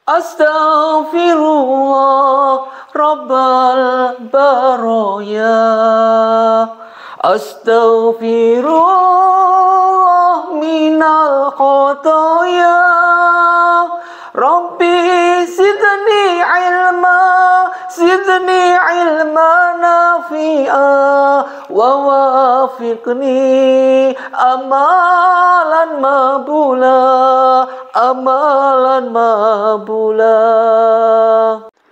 Astaghfirullah Rabbal baraya. Astaghfirullah minal khotoya. Rabbi zidni ilma nafi'a wa wafiqni amalan mabula.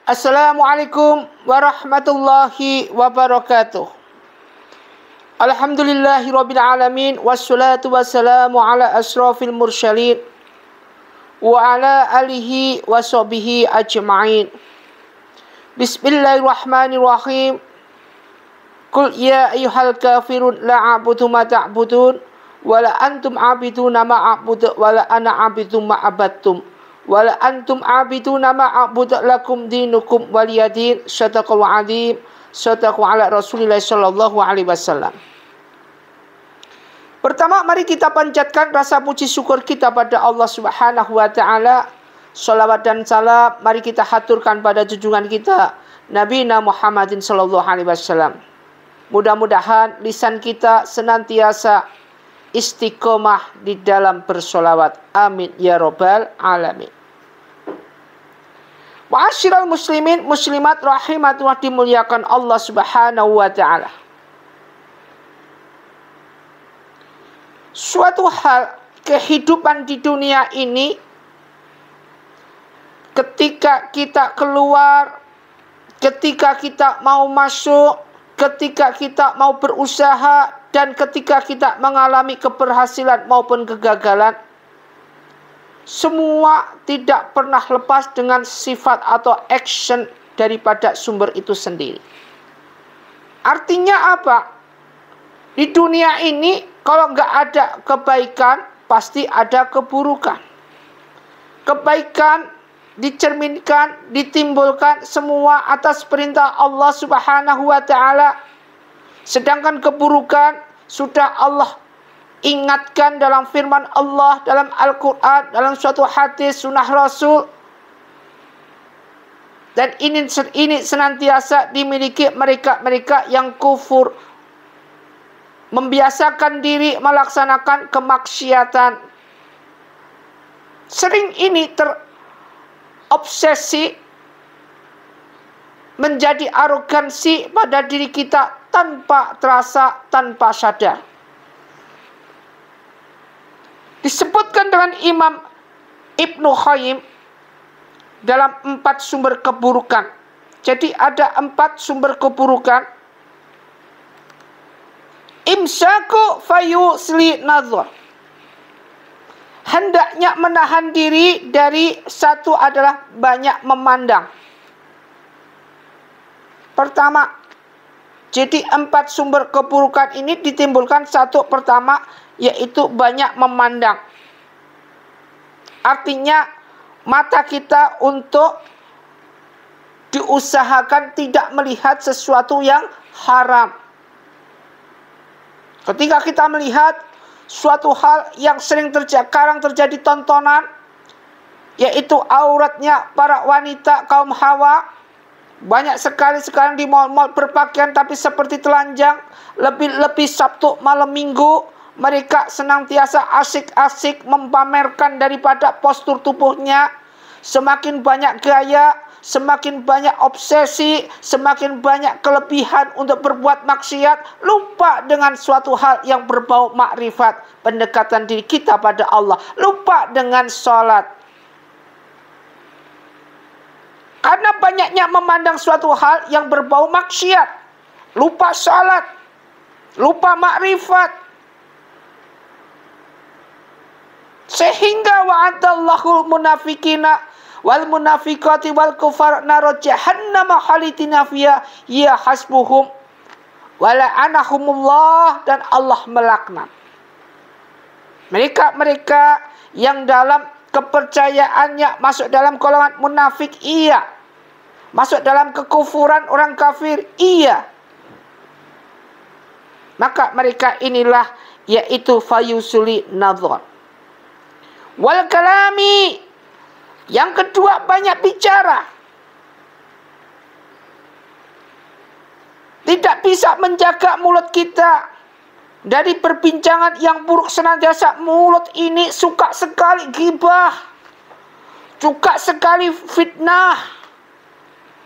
Assalamualaikum warahmatullahi wabarakatuh. Alhamdulillahirabbil alamin wassalatu wassalamu ala asrofil mursalin wa ala alihi wa sahbihi ajma'in. Bismillahirrahmanirrahim. Qul ya ayyuhal kafirun la a'budu ma ta'budun wa la antum 'abiduna ma a'budu wa la ana 'abidu ma abattum wa la antum 'abiduna ma a'budu lakum dinukum waliyadin. Shadaqallahu 'azim. Shadaqu ala Rasulillah sallallahu alaihi wasallam. Pertama, mari kita panjatkan rasa puji syukur kita pada Allah Subhanahu wa taala. Shalawat dan salam mari kita haturkan pada junjungan kita Nabi Muhammadin sallallahu alaihi wasallam. Mudah-mudahan lisan kita senantiasa istiqomah di dalam bersolawat. Amin ya robbal alamin. Ma'asyiral muslimin muslimat rahimatullah dimuliakan Allah Subhanahu wa taala. Suatu hal kehidupan di dunia ini, ketika kita keluar, ketika kita mau masuk, ketika kita mau berusaha, dan ketika kita mengalami keberhasilan maupun kegagalan, semua tidak pernah lepas dengan sifat atau action daripada sumber itu sendiri. Artinya apa? Di dunia ini kalau nggak ada kebaikan, pasti ada keburukan. Kebaikan dicerminkan, ditimbulkan semua atas perintah Allah Subhanahu wa taala. Sedangkan keburukan sudah Allah ingatkan dalam firman Allah, dalam Al-Quran, dalam suatu hadis sunnah Rasul. Dan ini senantiasa dimiliki mereka-mereka yang kufur, membiasakan diri melaksanakan kemaksiatan. Sering ini terobsesi menjadi arogansi pada diri kita tanpa terasa, tanpa sadar. Disebutkan dengan Imam Ibnu Qayyim dalam 4 sumber keburukan. Jadi ada 4 sumber keburukan. Imsaku fayusli nazar. Hendaknya menahan diri dari satu adalah banyak memandang. Pertama, jadi 4 sumber keburukan ini ditimbulkan satu pertama, yaitu banyak memandang. Artinya mata kita untuk diusahakan tidak melihat sesuatu yang haram. Ketika kita melihat suatu hal yang sekarang terjadi tontonan, yaitu auratnya para wanita kaum Hawa. Banyak sekali sekarang di mal-mal berpakaian tapi seperti telanjang. Lebih-lebih Sabtu malam Minggu, mereka senantiasa asik-asik mempamerkan daripada postur tubuhnya. Semakin banyak gaya, semakin banyak obsesi, semakin banyak kelebihan untuk berbuat maksiat, lupa dengan suatu hal yang berbau makrifat, pendekatan diri kita pada Allah, lupa dengan sholat. Karena banyaknya memandang suatu hal yang berbau maksiat, lupa sholat, lupa makrifat. Sehingga wa'adallahu munafikina wal munafiqati wal kufar nar jahannam khalidina fiha ya hasbuhum wala anahumullah, dan Allah melaknat mereka yang dalam kepercayaannya masuk dalam golongan munafik, iya, masuk dalam kekufuran orang kafir, iya, maka mereka inilah yaitu fayusuli nadhar wal kalami Yang kedua, banyak bicara. Tidak bisa menjaga mulut kita dari perbincangan yang buruk senantiasa. Mulut ini suka sekali ghibah, suka sekali fitnah,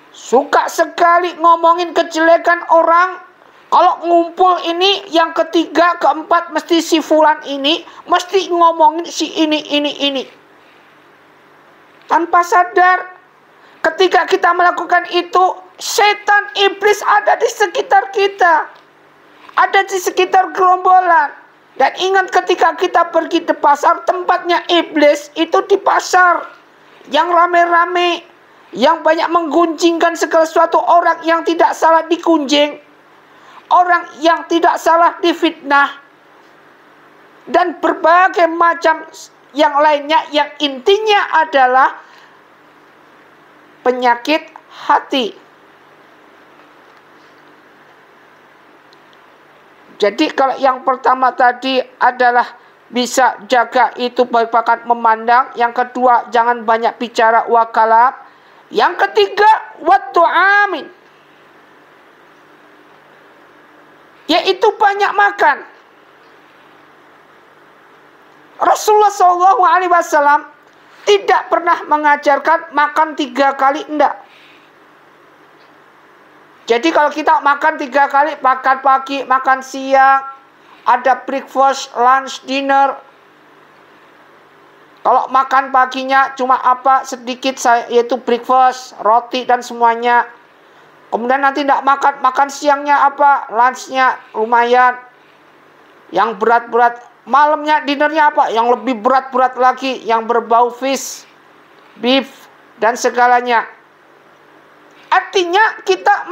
suka sekali ngomongin kejelekan orang. Kalau ngumpul ini, yang ketiga, keempat, mesti si fulan ini, mesti ngomongin si ini. Tanpa sadar, ketika kita melakukan itu, setan iblis ada di sekitar kita, ada di sekitar gerombolan. Dan ingat, ketika kita pergi ke pasar, tempatnya iblis itu di pasar yang rame-rame, yang banyak menggunjingkan segala sesuatu. Orang yang tidak salah digunjing, orang yang tidak salah difitnah, dan berbagai macam yang lainnya, yang intinya adalah penyakit hati. Jadi kalau yang pertama tadi adalah bisa jaga itu merupakan memandang. Yang kedua, jangan banyak bicara wa kalam. Yang ketiga, wa tu'amin, yaitu banyak makan. Rasulullah SAW tidak pernah mengajarkan makan 3 kali, enggak. Jadi kalau kita makan 3 kali, makan pagi, makan siang, ada breakfast, lunch, dinner. Kalau makan paginya cuma sedikit, yaitu breakfast, roti dan semuanya. Kemudian nanti tidak makan siangnya lunchnya lumayan, yang berat-berat. Malamnya dinernya yang lebih berat-berat lagi, yang berbau fish, beef, dan segalanya. Artinya kita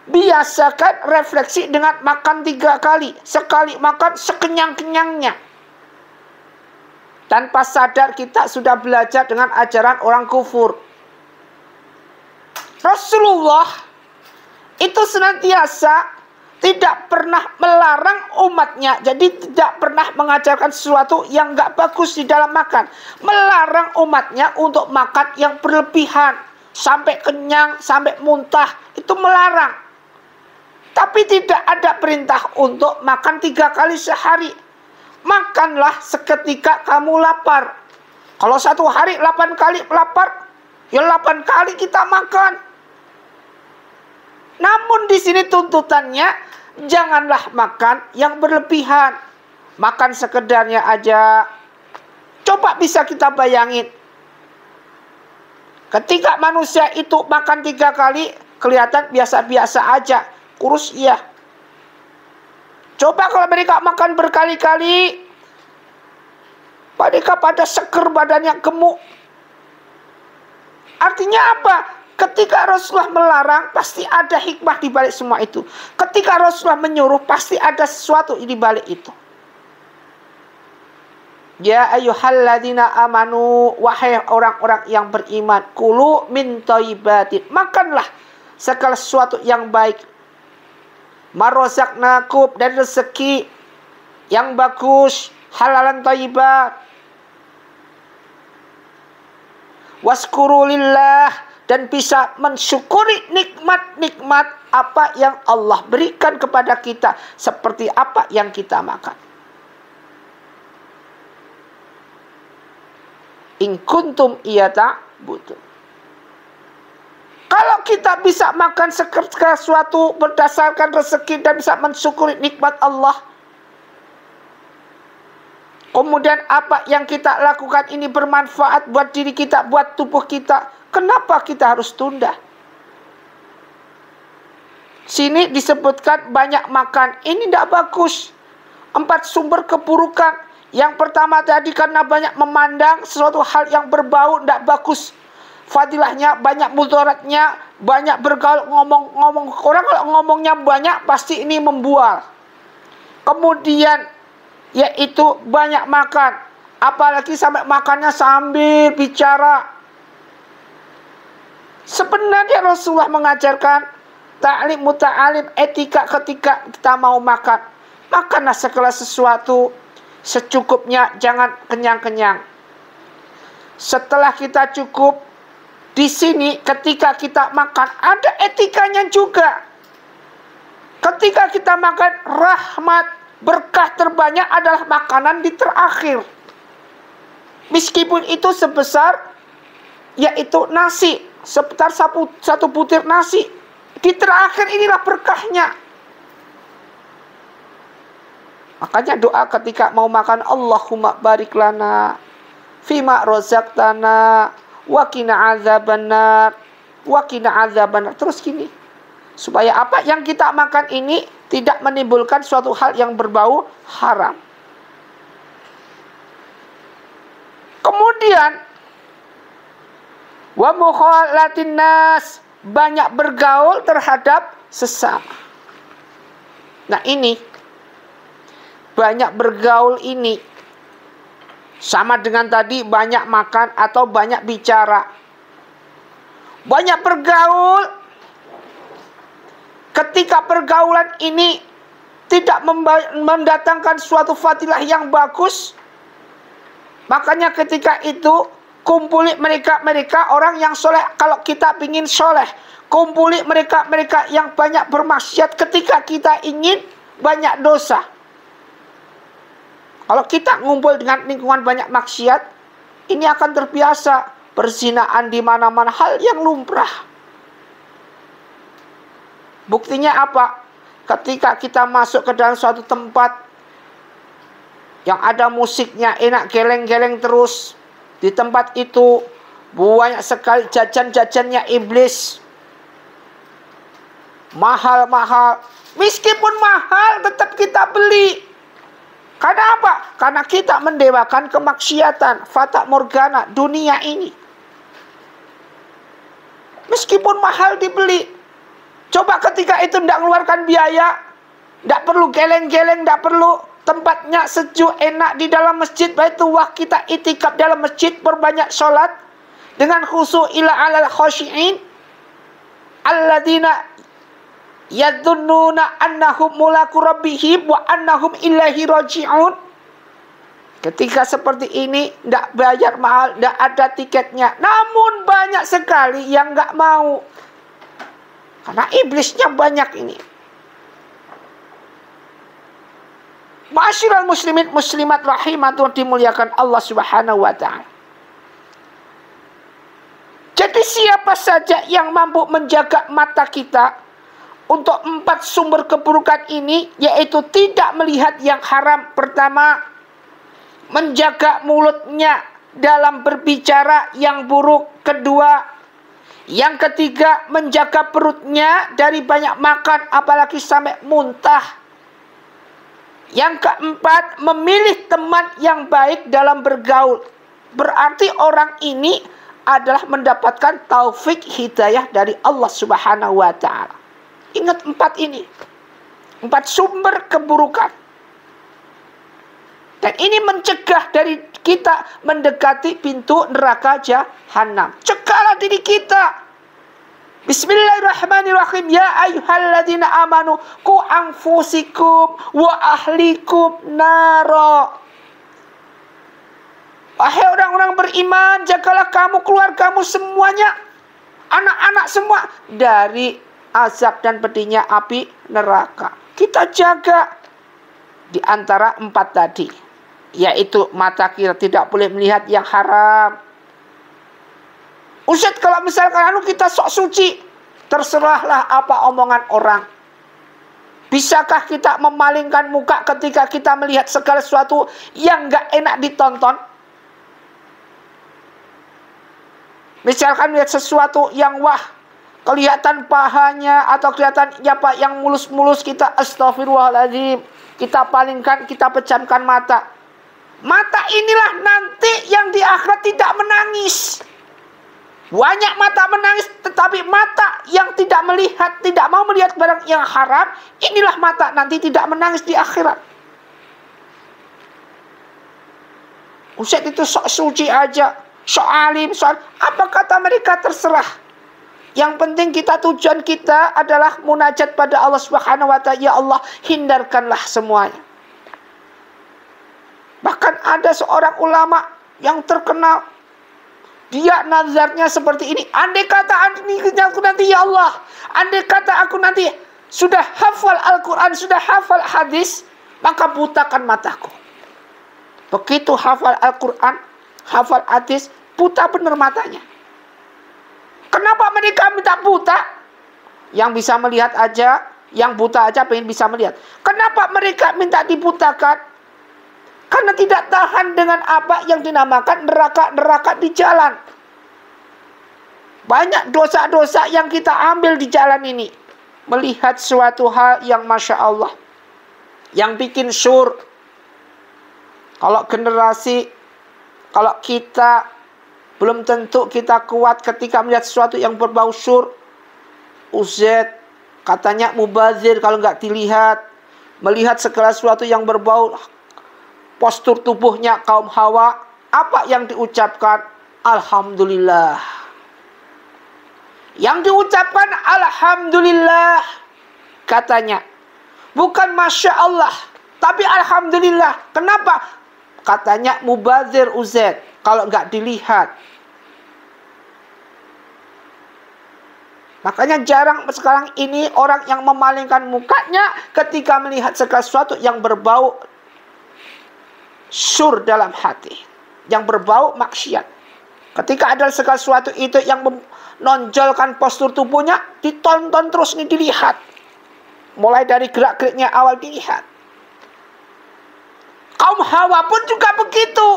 membiasakan refleksi dengan makan 3 kali. Sekali makan sekenyang-kenyangnya. Tanpa sadar kita sudah belajar dengan ajaran orang kufur. Rasulullah itu senantiasa tidak pernah melarang umatnya. Jadi tidak pernah mengajarkan sesuatu yang gak bagus di dalam makan. Melarang umatnya untuk makan yang berlebihan, sampai kenyang, sampai muntah. Itu melarang. Tapi tidak ada perintah untuk makan 3 kali sehari. Makanlah seketika kamu lapar. Kalau 1 hari 8 kali lapar, ya 8 kali kita makan. Namun di sini tuntutannya, janganlah makan yang berlebihan. Makan sekedarnya aja. Coba bisa kita bayangin. Ketika manusia itu makan 3 kali, kelihatan biasa-biasa aja. Kurus iya. Coba kalau mereka makan berkali-kali, mereka pada seger, badannya gemuk. Artinya apa? Ketika Rasulullah melarang, pasti ada hikmah di balik semua itu. Ketika Rasulullah menyuruh, pasti ada sesuatu di balik itu. Ya ayyuhalladzina amanu, wahai orang-orang yang beriman, kulu min thayyibatin, makanlah segala sesuatu yang baik. Marozaqnakum, dan rezeki yang bagus, halalan thayyibat. Waskuru lillah, dan bisa mensyukuri nikmat-nikmat apa yang Allah berikan kepada kita, seperti apa yang kita makan. In kuntum iyata'budun. Kalau kita bisa makan sesuatu berdasarkan rezeki dan bisa mensyukuri nikmat Allah, kemudian apa yang kita lakukan ini bermanfaat buat diri kita, buat tubuh kita, kenapa kita harus tunda? Sini disebutkan banyak makan, ini tidak bagus. 4 sumber keburukan. Yang pertama tadi, karena banyak memandang sesuatu hal yang berbau, tidak bagus. Fadilahnya banyak, mudaratnya banyak, bergaul, ngomong. Orang kalau ngomongnya banyak, pasti ini membual. Kemudian yaitu banyak makan, apalagi sampai makannya sambil bicara. Sebenarnya Rasulullah mengajarkan ta'lim muta'alim, etika ketika kita mau makan. Makanlah segala sesuatu secukupnya, jangan kenyang-kenyang. Setelah kita cukup, di sini ketika kita makan ada etikanya juga. Ketika kita makan, rahmat, berkah terbanyak adalah makanan di terakhir. Meskipun itu sebesar, yaitu nasi, sekitar satu butir nasi. Di terakhir inilah berkahnya. Makanya doa ketika mau makan, Allahumma barik lana fima rozaqtana wa qina azabannar wa qina azabannar. Terus gini. Supaya apa yang kita makan ini tidak menimbulkan suatu hal yang berbau haram. Kemudian wa mukhalatin nas, banyak bergaul terhadap sesama. Nah ini, banyak bergaul ini sama dengan tadi banyak makan atau banyak bicara. Banyak bergaul, ketika pergaulan ini tidak mendatangkan suatu fadilah yang bagus, makanya ketika itu kumpuli mereka-mereka orang yang soleh. Kalau kita ingin soleh, kumpuli mereka-mereka yang banyak bermaksiat ketika kita ingin banyak dosa. Kalau kita ngumpul dengan lingkungan banyak maksiat, ini akan terbiasa perzinaan di mana-mana, hal yang lumrah. Buktinya apa? Ketika kita masuk ke dalam suatu tempat yang ada musiknya enak, geleng-geleng terus, di tempat itu banyak sekali jajan-jajannya iblis. Mahal-mahal. Meskipun mahal tetap kita beli. Karena apa? Karena kita mendewakan kemaksiatan, fata morgana dunia ini. Meskipun mahal dibeli. Coba ketika itu tidak mengeluarkan biaya, tidak perlu geleng-geleng, tidak perlu tempatnya sejuk, enak di dalam masjid. Baitullah, kita itikaf dalam masjid, berbanyak sholat dengan khusu' ila alal khosyi'in alladzina yadhunnuna annahum mulaku rabbihim wa annahum ilaihi raji'un. Ketika seperti ini, tidak bayar mahal, tidak ada tiketnya. Namun banyak sekali yang nggak mau. Karena iblisnya banyak ini. Ma'asyiral muslimin muslimat rahimatullah, dimuliakan Allah Subhanahu wa ta'ala. Jadi siapa saja yang mampu menjaga mata kita untuk 4 sumber keburukan ini, yaitu tidak melihat yang haram. Pertama, menjaga mulutnya dalam berbicara yang buruk. Kedua, yang ketiga, menjaga perutnya dari banyak makan, apalagi sampai muntah. Yang keempat, memilih teman yang baik dalam bergaul. Berarti orang ini adalah mendapatkan taufik hidayah dari Allah Subhanahu wa ta'ala. Ingat 4 ini. 4 sumber keburukan. Dan ini mencegah dari kita mendekati pintu neraka jahanam. Cegahlah diri kita. Bismillahirrahmanirrahim. Ya ayyuhalladzina amanu qu anfusikum wa ahlikum naro. Wahai orang-orang beriman, jagalah kamu, keluargamu semuanya, anak-anak semua dari azab dan pedihnya api neraka. Kita jaga di antara 4 tadi, yaitu mata kita tidak boleh melihat yang haram. Ustaz, kalau misalkan kita sok suci, terserahlah apa omongan orang. Bisakah kita memalingkan muka ketika kita melihat segala sesuatu yang gak enak ditonton? Misalkan melihat sesuatu yang wah, kelihatan pahanya atau kelihatan yang mulus-mulus, kita astagfirullahaladzim, kita palingkan, kita pejamkan mata. Mata inilah nanti yang di akhirat tidak menangis. Banyak mata menangis, tetapi mata yang tidak melihat, tidak mau melihat barang yang haram, inilah mata nanti tidak menangis di akhirat. Ustaz itu sok suci aja, sok alim, sok apa kata mereka terserah. Yang penting kita, tujuan kita adalah munajat pada Allah Subhanahu wa ta'ala. Ya Allah, hindarkanlah semuanya. Bahkan ada seorang ulama yang terkenal, Dia nazarnya seperti ini. Andai kata aku nanti, ya Allah, andai kata aku nanti sudah hafal Al-Quran, sudah hafal hadis, maka butakan mataku. Begitu hafal Al-Quran, hafal hadis, buta benar matanya. Kenapa mereka minta buta? Yang bisa melihat aja, yang buta aja pengen bisa melihat. Kenapa mereka minta dibutakan? Karena tidak tahan dengan apa yang dinamakan neraka-neraka di jalan. Banyak dosa-dosa yang kita ambil di jalan ini. Melihat suatu hal yang Masya Allah, yang bikin syur. Kalau generasi, kalau kita belum tentu kita kuat ketika melihat sesuatu yang berbau syur. Uzet, katanya mubazir kalau nggak dilihat. Melihat segala sesuatu yang berbau postur tubuhnya kaum Hawa, apa yang diucapkan? Alhamdulillah. Yang diucapkan Alhamdulillah, katanya. Bukan Masya Allah, tapi Alhamdulillah. Kenapa? Katanya mubazir uzet, kalau nggak dilihat. Makanya jarang sekarang ini orang yang memalingkan mukanya ketika melihat segala sesuatu yang berbau syur dalam hati, yang berbau maksiat. Ketika ada segala sesuatu itu yang menonjolkan postur tubuhnya, ditonton terus, nih, dilihat. Mulai dari gerak-geriknya awal dilihat. Kaum Hawa pun juga begitu,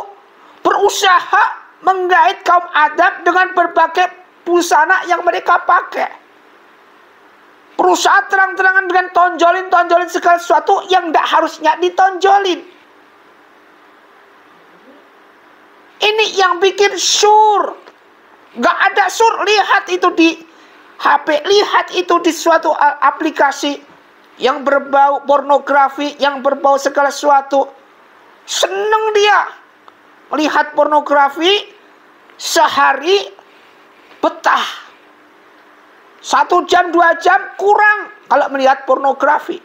berusaha menggait kaum Adam dengan berbagai busana yang mereka pakai. Berusaha terang-terangan dengan tonjolin segala sesuatu yang tidak harusnya ditonjolin. Ini yang bikin syur. Gak ada syur. Lihat itu di HP. Lihat itu di suatu aplikasi yang berbau pornografi, yang berbau segala sesuatu. Seneng dia melihat pornografi. Sehari betah. 1 jam, 2 jam kurang kalau melihat pornografi.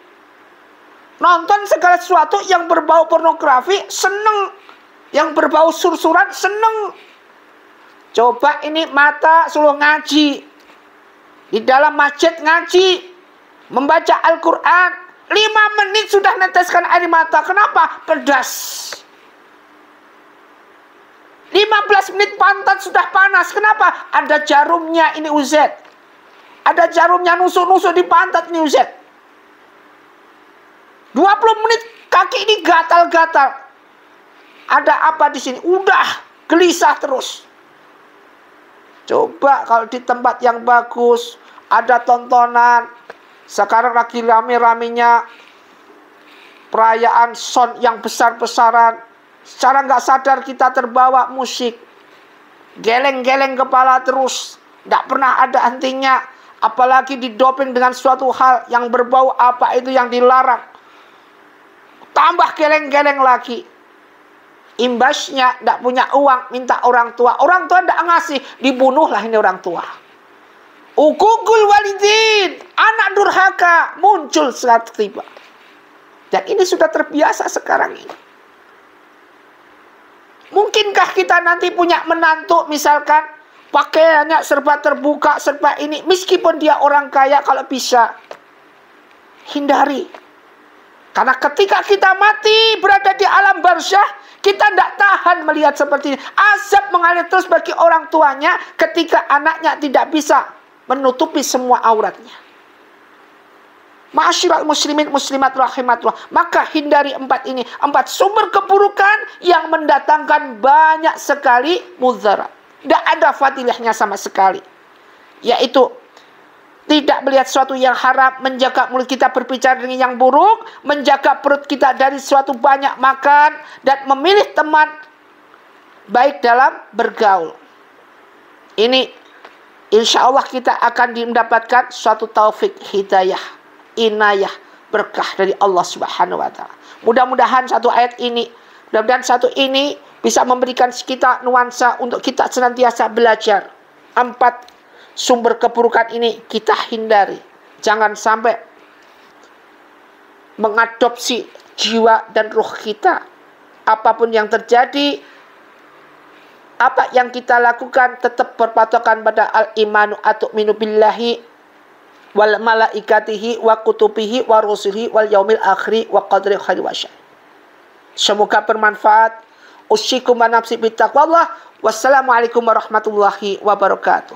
Nonton segala sesuatu yang berbau pornografi, seneng. Yang berbau sur-suran, seneng. Coba ini mata suruh ngaji. Di dalam masjid ngaji. Membaca Al-Quran. 5 menit sudah neteskan air mata. Kenapa? Pedas. 15 menit pantat sudah panas. Kenapa? Ada jarumnya ini uzet. Ada jarumnya nusuk-nusuk di pantat ini uzet. 20 menit kaki ini gatal-gatal. Ada apa di sini? Udah gelisah terus. Coba kalau di tempat yang bagus, ada tontonan. Sekarang lagi rame-ramenya perayaan son yang besar-besaran. Secara nggak sadar kita terbawa musik. Geleng-geleng kepala terus. Nggak pernah ada hentinya. Apalagi didoping dengan suatu hal yang berbau apa itu yang dilarang. Tambah geleng-geleng lagi. Imbasnya tidak punya uang, minta orang tua. Orang tua tidak ngasih, dibunuhlah ini orang tua. Ukukul walidin, anak durhaka, muncul saat tiba. Dan ini sudah terbiasa sekarang ini. Mungkinkah kita nanti punya menantu, misalkan pakaiannya serba terbuka, serba ini. Meskipun dia orang kaya, kalau bisa, hindari. Karena ketika kita mati, berada di alam barzah, kita tidak tahan melihat seperti ini. Azab mengalir terus bagi orang tuanya ketika anaknya tidak bisa menutupi semua auratnya. Ma'asyiral muslimin muslimat rahimatullah. Maka hindari 4 ini. 4 sumber keburukan yang mendatangkan banyak sekali mudarat. Tidak ada fadilahnya sama sekali. Yaitu tidak melihat sesuatu yang haram, menjaga mulut kita berbicara dengan yang buruk, menjaga perut kita dari suatu banyak makan, dan memilih teman baik dalam bergaul. Ini insya Allah kita akan mendapatkan suatu taufik hidayah, inayah, berkah dari Allah Subhanahu wa Ta'ala. Mudah-mudahan satu ayat ini, mudah-mudahan satu ini bisa memberikan kita nuansa untuk kita senantiasa belajar. 4 sumber keburukan ini kita hindari. Jangan sampai mengadopsi jiwa dan ruh kita. Apapun yang terjadi, apa yang kita lakukan tetap berpatokan pada al-imanu atu'minu billahi wal malaikatihi wa kutubihi wa rusulihi wal yaumil akhiri wa qadri khairi wa syarri. Semoga bermanfaat. Usyhikum wa nafsi bittaqwallah. Wassalamualaikum warahmatullahi wabarakatuh.